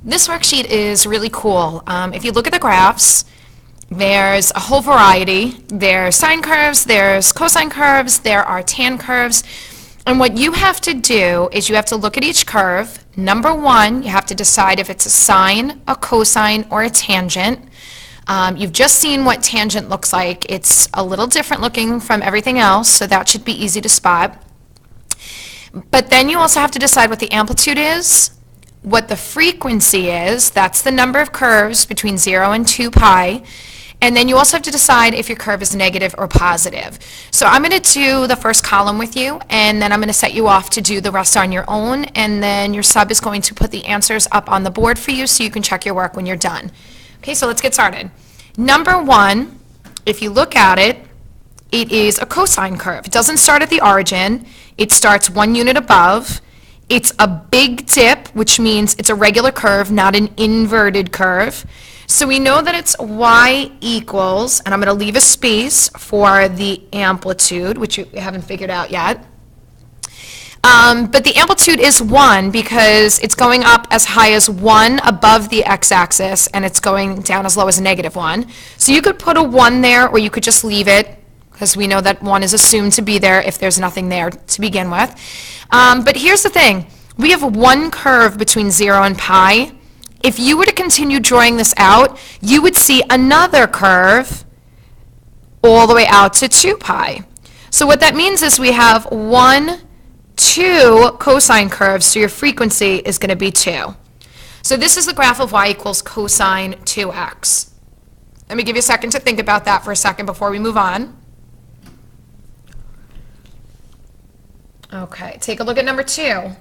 This worksheet is really cool. If you look at the graphs, there's a whole variety. There's sine curves, there's cosine curves, there are tan curves. And what you have to do is you have to look at each curve. Number one, you have to decide if it's a sine, a cosine, or a tangent. You've just seen what tangent looks like. It's a little different looking from everything else, so that should be easy to spot. But then you also have to decide what the amplitude is, what the frequency is, that's the number of curves between 0 and 2 pi, and then you also have to decide if your curve is negative or positive. So I'm going to do the first column with you, and then I'm going to set you off to do the rest on your own, and then your sub is going to put the answers up on the board for you so you can check your work when you're done. Okay, so let's get started. Number one, if you look at it, it is a cosine curve. It doesn't start at the origin. It starts 1 unit above. It's a big dip, which means it's a regular curve, not an inverted curve. So we know that it's y equals, and I'm going to leave a space for the amplitude, which you haven't figured out yet. But the amplitude is 1 because it's going up as high as 1 above the x-axis, and it's going down as low as -1. So you could put a 1 there, or you could just leave it, because we know that 1 is assumed to be there if there's nothing there to begin with. But here's the thing. We have one curve between 0 and pi. If you were to continue drawing this out, you would see another curve all the way out to 2 pi. So what that means is we have 1, 2 cosine curves, so your frequency is going to be 2. So this is the graph of y equals cosine 2x. Let me give you a second to think about that for a second before we move on. Okay, take a look at number 2.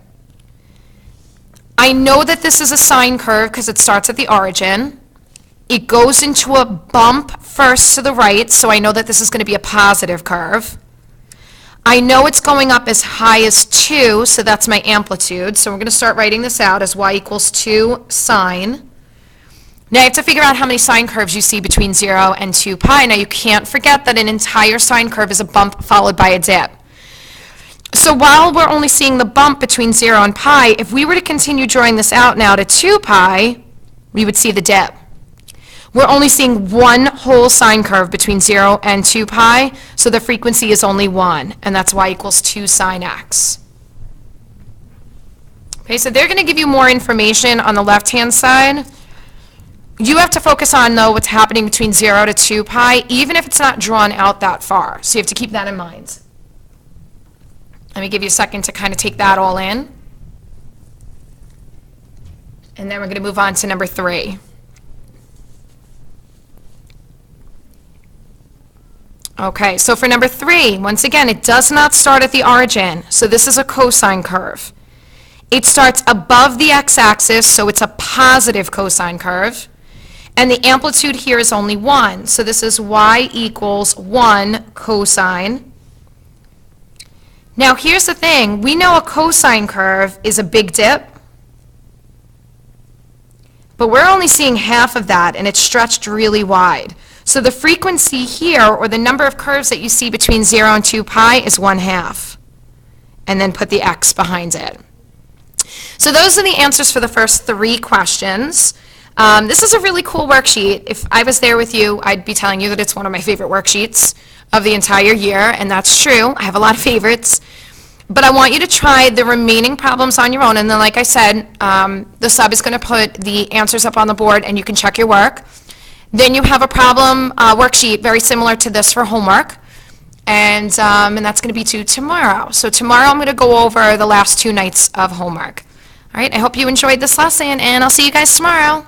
I know that this is a sine curve because it starts at the origin. It goes into a bump first to the right, so I know that this is going to be a positive curve. I know it's going up as high as 2, so that's my amplitude. So we're going to start writing this out as y equals 2 sine. Now you have to figure out how many sine curves you see between 0 and 2 pi. Now you can't forget that an entire sine curve is a bump followed by a dip. So while we're only seeing the bump between 0 and pi, if we were to continue drawing this out now to 2 pi, we would see the dip. We're only seeing one whole sine curve between 0 and 2 pi, so the frequency is only 1, and that's y equals 2 sine x. Okay, so they're going to give you more information on the left-hand side. You have to focus on, though, what's happening between 0 to 2 pi, even if it's not drawn out that far. So you have to keep that in mind. Let me give you a second to kind of take that all in. And then we're going to move on to number 3. Okay, so for number 3, once again, it does not start at the origin. So this is a cosine curve. It starts above the x-axis, so it's a positive cosine curve. And the amplitude here is only 1. So this is y equals 1 cosine. Now here's the thing, we know a cosine curve is a big dip, but we're only seeing half of that, and it's stretched really wide. So the frequency here, or the number of curves that you see between 0 and 2 pi, is 1/2, and then put the x behind it. So those are the answers for the first 3 questions. This is a really cool worksheet. If I was there with you, I'd be telling you that it's one of my favorite worksheets of the entire year, and that's true. I have a lot of favorites. But I want you to try the remaining problems on your own, and then like I said, the sub is going to put the answers up on the board and you can check your work. Then you have a problem worksheet very similar to this for homework, and that's going to be due tomorrow. So tomorrow I'm going to go over the last 2 nights of homework. All right, I hope you enjoyed this lesson, and I'll see you guys tomorrow.